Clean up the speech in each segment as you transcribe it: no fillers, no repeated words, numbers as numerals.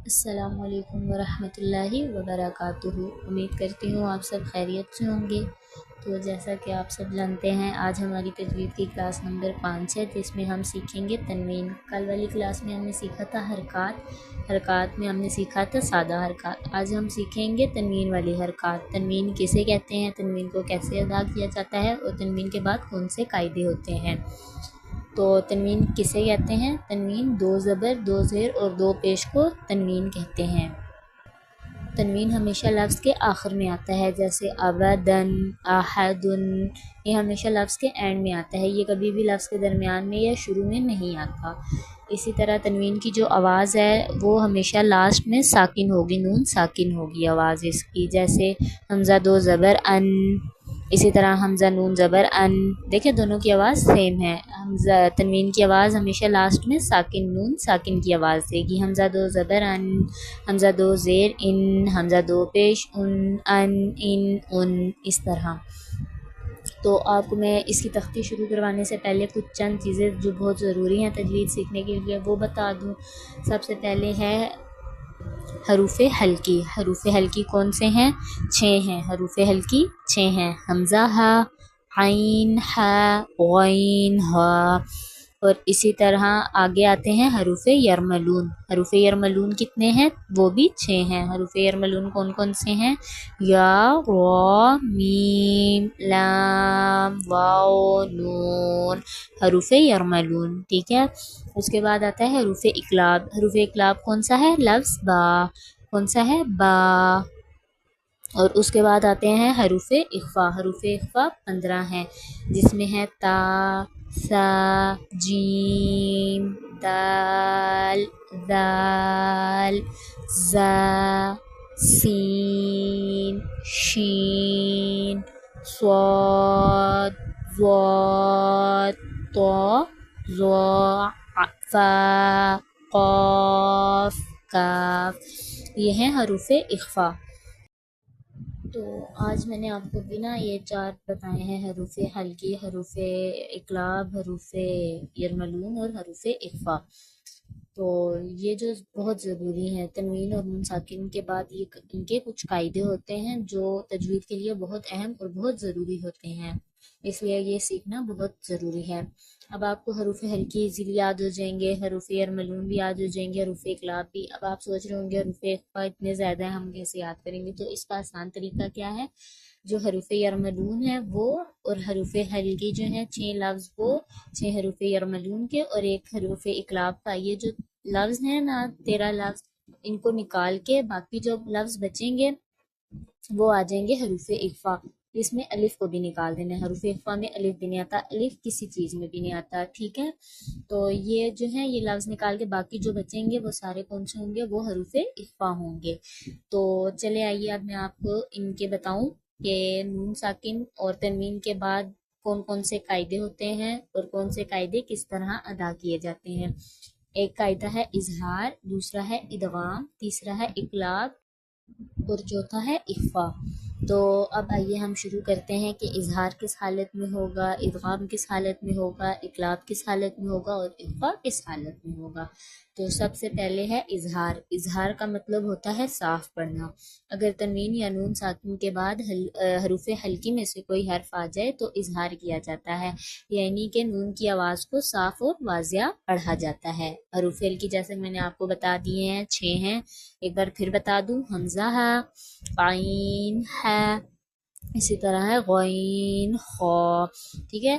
السلام علیکم ورحمۃ اللہ وبرکاتہ۔ امید کرتی ہوں آپ سب خیریت سے ہوں گے۔ تو جیسا کہ آپ سب جانتے ہیں، آج ہماری تجوید کی کلاس نمبر 5 ہے، جس میں ہم سیکھیں گے تنوین۔ کل والی کلاس میں ہم نے سیکھا تھا حرکات میں ہم نے سیکھا تھا سادہ حرکات۔ آج ہم سیکھیں گے تنوین والی حرکات۔ تنوین کسے کہتے ہیں، تنوین کو کیسے ادا کیا جاتا ہے، اور تنوین کے بعد کون سے قاعدے ہوتے ہیں۔ تو تنوین کسے کہتے ہیں؟ تنوین دو زبر، دو زیر اور دو پیش کو تنوین کہتے ہیں۔ تنوین ہمیشہ لفظ کے آخر میں آتا ہے، جیسے ابدن، احدن، یہ ہمیشہ لفظ کے اینڈ میں آتا ہے، یہ کبھی بھی لفظ کے درمیان میں یا شروع میں نہیں آتا۔ اسی طرح تنوین کی جو آواز ہے وہ ہمیشہ لاسٹ میں ساکن ہوگی، نون ساکن ہوگی آواز اس کی، جیسے حمزہ دو زبر ان، اسی طرح حمزہ نون زبر ان، دیکھیں دونوں کی آواز سیم ہے۔ حمزہ تنوین کی آواز ہمیشہ لاسٹ میں ساکن، نون ساکن کی آواز دے گی۔ حمزہ دو زبر ان، حمزہ دو زیر ان، حمزہ دو پیش ان، اس طرح۔ تو آپ کو میں اس کی تختی شروع کروانے سے پہلے کچھ چند چیزیں جو بہت ضروری ہیں تجوید سیکھنے کے لیے وہ بتا دوں۔ سب سے پہلے ہے حروف حلقی۔ حروف حلقی کون سے ہیں؟ 6 ہیں۔ حروف حلقی 6 ہیں، حمزہ ہا، عین ہا، غین ہا، اور اسی طرح آگے آتے ہیں حروف یرملون۔ حروف یرملون کتنے ہیں؟ وہ بھی 6 ہیں۔ حروف یرملون کون کون سے ہیں؟ یا، را، میم، لام، واو، نون، حروف یرملون، ٹھیک ہے۔ اس کے بعد آتا ہے حروف اقلاب۔ حروف اقلاب کون سا ہے؟ لفظ با، کون سا ہے؟ با۔ اور اس کے بعد آتے ہیں حروف اخفا۔ حروف اخفا 15 ہیں، جس میں ہے تا، سا، جیم، دال، ذال، زا، سین، شین، صاد، ضاد، طا، ظا، فا، قاف، کاف، یہ ہیں حروف اخفا۔ تو آج میں نے آپ کو بنا یہ 4 بتائے ہیں، حروف حلقی، حروف اقلاب، حروف یرملون اور حروف اخفا۔ تو یہ جو بہت ضروری ہیں، تنوین اور نون ساکن کے بعد ان کے کچھ قاعدے ہوتے ہیں جو تجوید کے لیے بہت اہم اور بہت ضروری ہوتے ہیں، اس لیے یہ سیکھنا بہت ضروری ہے۔ اب آپ کو حروف حلقی ایزیلی یاد ہو جائیں گے، حروف یرملون بھی یاد ہو جائیں گے، حروف اقلاب بھی۔ اب آپ سوچ رہے ہوں گے حروف اخفا اتنے زیادہ ہیں، ہم کیسے یاد کریں گے؟ تو اس کا آسان طریقہ کیا ہے؟ جو حروف یرملون ہے وہ اور حروف حلقی جو ہیں 6 لفظ، وہ 6 حروف یرملون کے اور ایک حروف اقلاب کا، یہ جو لفظ ہیں نا 13 لفظ، ان کو نکال کے باقی جو لفظ بچیں گے وہ آ جائیں گے حروف اخفا۔ اس میں الف کو بھی نکال دینا، حروف اخفا میں الف بھی نہیں آتا، الف کسی چیز میں بھی نہیں آتا، ٹھیک ہے۔ تو یہ جو ہے یہ لفظ نکال کے باقی جو بچیں گے وہ سارے کون سے ہوں گے؟ وہ حروف اخفا ہوں گے۔ تو چلے آئیے اب میں آپ کو ان کے بتاؤں کہ نون ساکن اور تنوین کے بعد کون کون سے قاعدے ہوتے ہیں اور کون سے قاعدے کس طرح ادا کیے جاتے ہیں۔ ایک قاعدہ ہے اظہار، دوسرا ہے ادغام، تیسرا ہے اقلاب اور چوتھا ہے اخفا۔ تو اب آئیے ہم شروع کرتے ہیں کہ اظہار کس حالت میں ہوگا، ادغام کس حالت میں ہوگا، اقلاب کس حالت میں ہوگا اور اخفا کس حالت میں ہوگا۔ تو سب سے پہلے ہے اظہار۔ اظہار کا مطلب ہوتا ہے صاف پڑھنا۔ اگر تنوین یا نون ساکن کے بعد حروف حلقی میں سے کوئی حرف آ جائے تو اظہار کیا جاتا ہے، یعنی کہ نون کی آواز کو صاف اور واضح پڑھا جاتا ہے۔ حروف حلقی جیسے میں نے آپ کو بتا دیے ہیں 6 ہیں، ایک بار پھر بتا دوں، حمزہ ہے، عین ہے، اسی طرح ہے غین، خا، ٹھیک ہے۔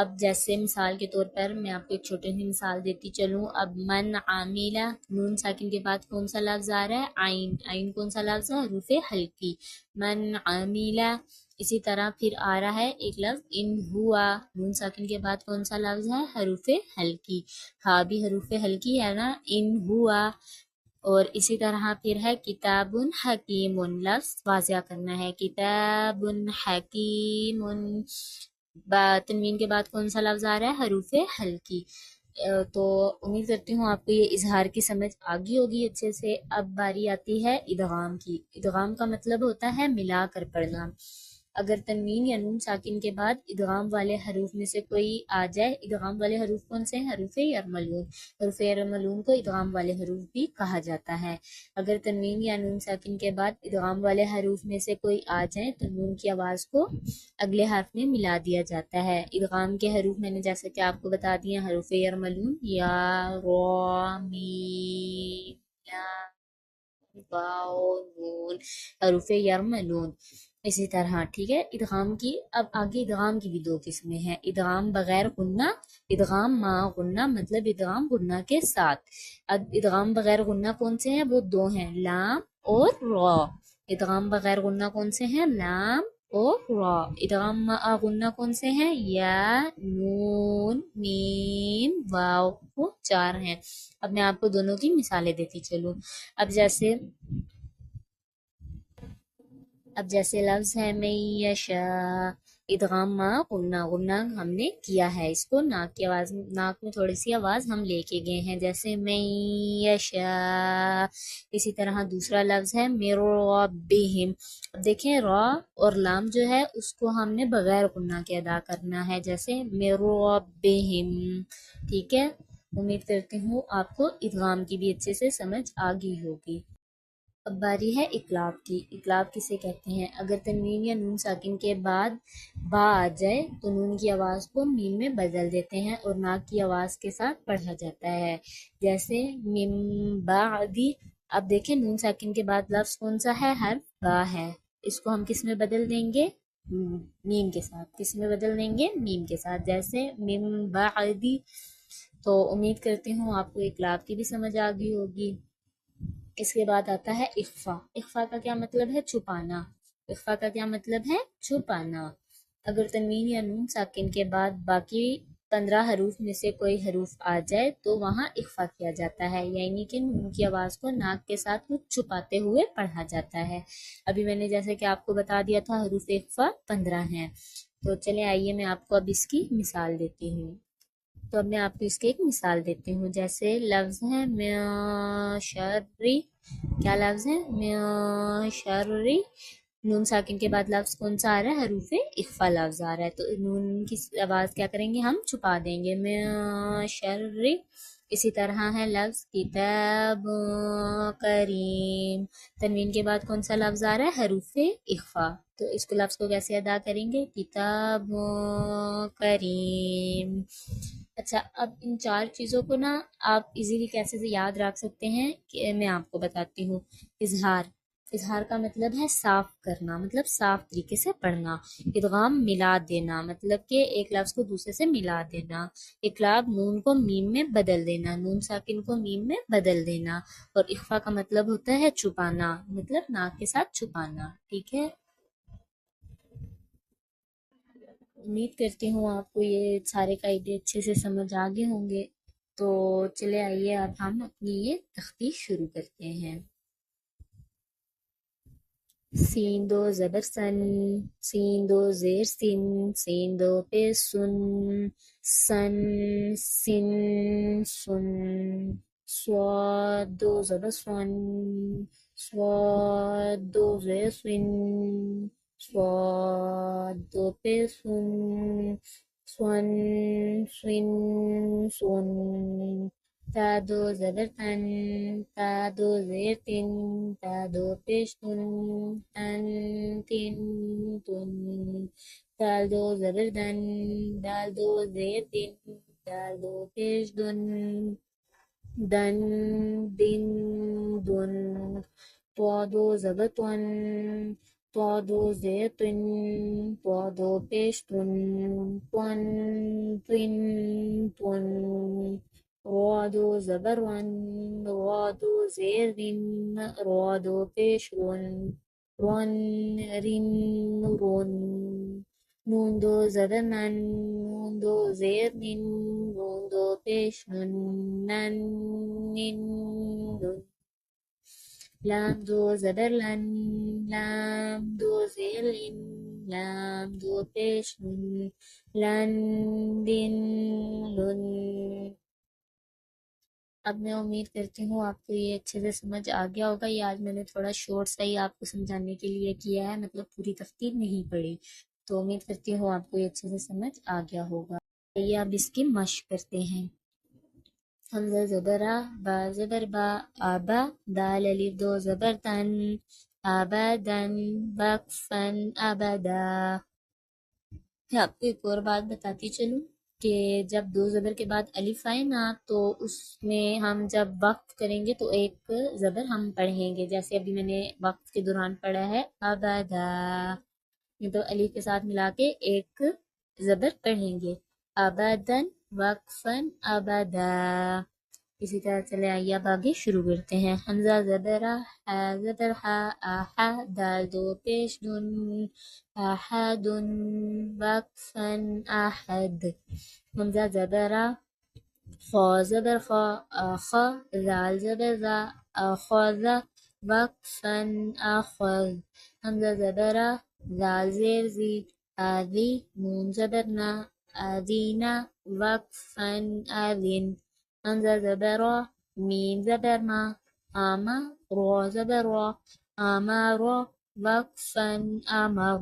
اب جیسے مثال کے طور پر میں آپ کو ایک چھوٹی سی مثال دیتی چلوں۔ اب من عاملہ، نون ساکن کے بعد کون سا لفظ آ رہا ہے؟ عین۔ عین کون سا لفظ ہے؟ حروف حلقی، من عاملہ۔ اسی طرح پھر آ رہا ہے ایک لفظ ان ہوا، نون ساکن کے بعد کون سا لفظ ہے؟ حروف حلقی، ہاں بھی حروف حلقی ہے نا، ان ہوا۔ اور اسی طرح پھر ہے کتاب حکیم، لفظ واضح کرنا ہے، کتاب حکیم۔ تنوین کے بعد کون سا لفظ آ رہا ہے؟ حروف حلقی۔ تو امید کرتی ہوں آپ کو یہ اظہار کی سمجھ آ گئی ہوگی اچھے سے۔ اب باری آتی ہے ادغام کی۔ ادغام کا مطلب ہوتا ہے ملا کر پڑھنا۔ اگر تنوین یا نون ساکن کے بعد ادغام والے حروف میں سے کوئی آ جائے. ادغام والے حروف کون سے ہیں؟ حروف یرملون. حروف یرملون کو ادغام والے حروف بھی کہا جاتا ہے. اگر تنوین یا نون ساکن کے بعد ادغام والے حروف میں سے کوئی آ جائے تو نون کی آواز کو اگلے حرف میں ملا دیا جاتا ہے. ادغام کے حروف میں نے جیسے کہ آپ کو بتا دیا حروف یرملون یا را میم لام واو نون، حروف یرملون. اسی طرح ٹھیک ہے. ادغام کی اب آگے ادغام کی بھی دو قسمیں ہیں. ادغام بغیر غنہ، ادغام مع غنہ مطلب ادغام غنہ کے ساتھ. اب ادغام بغیر غنہ کون سے ہیں؟ وہ دو ہیں، لام اور را. ادغام بغیر غنہ کون سے ہیں؟ لام اور را. ادغام مع غنہ کون سے ہیں؟ یا نون میم واو. وہ چار ہیں. اب میں آپ کو دونوں کی مثالیں دیتی چلوں. اب جیسے لفظ ہے میں یشا، ادغام مع غنہ. غنہ ہم نے کیا ہے، اس کو ناک کی آواز، ناک میں تھوڑی سی آواز ہم لے کے گئے ہیں، جیسے میں یشا. اسی طرح دوسرا لفظ ہے من ربہم. اب دیکھیں را اور لام جو ہے اس کو ہم نے بغیر غنہ کے ادا کرنا ہے، جیسے من ربہم. ٹھیک ہے. امید کرتی ہوں آپ کو ادغام کی بھی اچھے سے سمجھ آ گئی ہوگی. اب باری ہے اقلاب کی. اقلاب کسے کہتے ہیں؟ اگر تنوین یا نون ساکن کے بعد با آ جائے تو نون کی آواز کو میم میں بدل دیتے ہیں اور ناک کی آواز کے ساتھ پڑھا جاتا ہے، جیسے من بعدی. اب دیکھیں نون ساکن کے بعد لفظ کون سا ہے؟ حرف با ہے. اس کو ہم کس میں بدل دیں گے؟ میم کے ساتھ. کس میں بدل دیں گے؟ میم کے ساتھ، جیسے من بعدی. تو امید کرتی ہوں آپ کو اقلاب کی بھی سمجھ آ گئی ہوگی. اس کے بعد آتا ہے اخفا. اخفا کا کیا مطلب ہے؟ چھپانا. اخفا کا کیا مطلب ہے؟ چھپانا. اگر تنوین یا نون ساکن کے بعد باقی 15 حروف میں سے کوئی حروف آ جائے تو وہاں اخفا کیا جاتا ہے، یعنی کہ نون کی آواز کو ناک کے ساتھ کچھ چھپاتے ہوئے پڑھا جاتا ہے. ابھی میں نے جیسے کہ آپ کو بتا دیا تھا حروف اخفا 15 ہیں. تو چلیں آئیے میں آپ کو اب اس کی مثال دیتی ہوں. تو اب میں آپ کو اس کی ایک مثال دیتی ہوں. جیسے لفظ ہے معشری. کیا لفظ ہے؟ معشری. نون ساکن کے بعد لفظ کون سا آ رہا ہے؟ حروف اخفا لفظ آ رہا ہے، تو نون کی آواز کیا کریں گے؟ ہم چھپا دیں گے، معشری. اسی طرح ہے لفظ کتاب کریم. تنوین کے بعد کون سا لفظ آ رہا ہے؟ حروف اخفا. تو اس کو لفظ کو کیسے ادا کریں گے؟ کتاب کریم. اچھا، اب ان چار چیزوں کو نا آپ ایزیلی کیسے یاد رکھ سکتے ہیں کہ میں آپ کو بتاتی ہوں. اظہار. اظہار کا مطلب ہے صاف کرنا، مطلب صاف طریقے سے پڑھنا. ادغام ملا دینا، مطلب کہ ایک لفظ کو دوسرے سے ملا دینا. اقلاب نون کو میم میں بدل دینا، نون ساکن کو میم میں بدل دینا. اور اخفا کا مطلب ہوتا ہے چھپانا، مطلب ناک کے ساتھ چھپانا. ٹھیک ہے. امید کرتی ہوں آپ کو یہ سارے قاعدے اچھے سے سمجھ آ گئے ہوں گے. تو چلے آئیے اب ہم اپنی یہ تختی شروع کرتے ہیں. سین دو زبر سن، سین دو زیر سن، سین دو پہ سن، سن سن سن. صاد دو زبر سن، صاد دو زیر سن، صاد دو پہ سن، سن سن سن. تا دو زبر تن، تا دو زیر تن، تا دو پیش تن، تن تن تن. دال دو زبر دن، دال دو زیر دن، دال دو پیش دن، دن دن دن. تو دو زبر تن، تو دو زیر تن، تو دو پیش تن، تن تن تن. را دو زبر ون، را دو زیر رن، را دو پیش رن، رن رن رن. نون دو زبر نن، نون دو زیر نن، نون دو پیش نن، نن نن نن. لام دو زبر لن، لام دو زیر لن، لام دو پیش لن، لن لن لن. اب میں امید کرتی ہوں آپ کو یہ اچھے سے سمجھ آ گیا ہوگا. یہ آج میں نے تھوڑا شارٹ سا ہی آپ کو سمجھانے کے لیے کیا ہے، مطلب پوری تفصیل نہیں پڑی. تو امید کرتی ہوں آپ کو یہ اچھے سے سمجھ آ گیا ہوگا. یہ اب اس کی مشق کرتے ہیں. حمزہ زبر آ، با زبر با، آبا، دال الف دو زبر تن، آبادن، وقفن، ابدا. میں آپ کو ایک اور بات بتاتی چلوں کہ جب دو زبر کے بعد الف آئے نا تو اس میں ہم جب وقف کریں گے تو ایک زبر ہم پڑھیں گے، جیسے ابھی میں نے وقف کے دوران پڑھا ہے ابدا، یہ تو الف کے ساتھ ملا کے ایک زبر پڑھیں گے. ابدن، وقفن، ابدا. اسی طرح چلے آئیے اب آگے شروع کرتے ہیں. حمزہ زبر آ، ہا زبر ہا، آہا، دال دو پیش دن، احد، وقفن، احد. حمزہ زبر آ، خا زبر خا، آخا، زال زبر زا، آخذ، وقفن، آخذ. حمزہ زبر آ، زال زیر زی، آذی، نون زبر نا، آذینا، وقفن، آذن. حمزہ زبر آ، میم زبر ما، آما، را زبر را، آمارا، وقفن، آمر.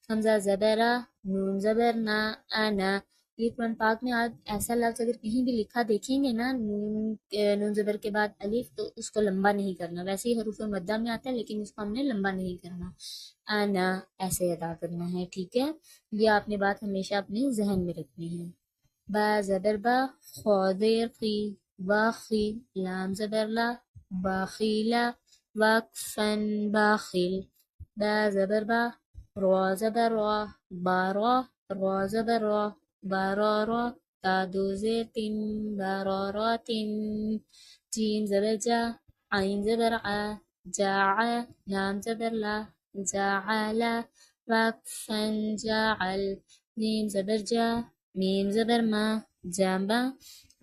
حمزہ زبر آ، نون زبر نا، انا. یہ قرآن پاک میں آج ایسا لفظ اگر کہیں بھی لکھا دیکھیں گے نا نون زبر کے بعد الف، تو اس کو لمبا نہیں کرنا. ویسے ہی حروف مدہ میں آتا ہے لیکن اس کو ہم نے لمبا نہیں کرنا، انا ایسے ادا کرنا ہے. ٹھیک ہے، یہ آپ نے بات ہمیشہ اپنے ذہن میں رکھنی ہے. با زبر با، خا زیر خی، باخی، لام زبر لا، باخیلا، وقفن، باخل. با زبر با، را زبر را، بارا، را زبر را، بارارا، تا دو زیر تن، باراراتن. جیم زبر جا، عین زبر عا، جاع، لام زبر لا، جاعلا، وقفن، جاعل. میم زبر جا، میم زبر ما، جامع،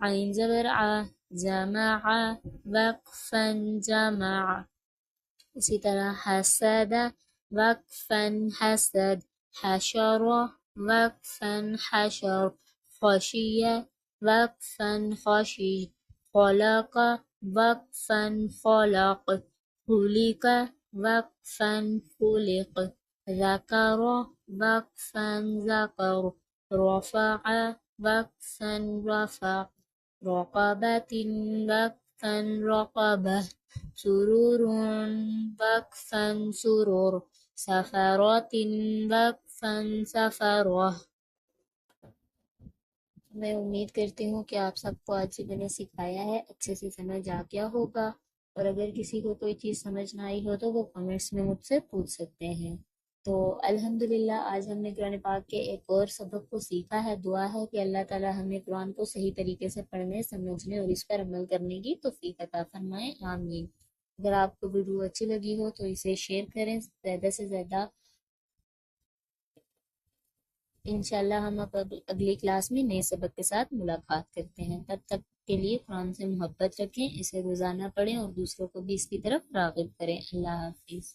عین زبر عا، جامع، وقفن، جامع. اسی طرح حسد، وقفن، حسد. حشر، وقفن، حشر. خشیہ، وقفن، خشی. خلق، وقفن، خلق. خلق، وقفن، خلق. ذکر، وقفن، ذکر. رفع، وقفن، رفع. رقبة، وقفن، رقبة. سرور، وقفا، سرور. سفرات، وقفا، سفرة. میں امید کرتی ہوں کہ آپ سب کو آج جو میں نے سکھایا ہے اچھے سے سمجھ آ گیا ہوگا، اور اگر کسی کو کوئی چیز سمجھ نہ آئی ہو تو وہ کمنٹس میں مجھ سے پوچھ سکتے ہیں. تو الحمدللہ آج ہم نے قرآن پاک کے ایک اور سبق کو سیکھا ہے. دعا ہے کہ اللہ تعالی ہمیں قرآن کو صحیح طریقے سے پڑھنے، سمجھنے اور اس پر عمل کرنے کی توفیق عطا فرمائے، آمین. اگر آپ کو ویڈیو اچھی لگی ہو تو اسے شیئر کریں زیادہ سے زیادہ. انشاءاللہ ہم اب اگلی کلاس میں نئے سبق کے ساتھ ملاقات کرتے ہیں. تب تک کے لیے قرآن سے محبت رکھیں، اسے روزانہ پڑھیں اور دوسروں کو بھی اس کی طرف راغب کریں. اللہ حافظ.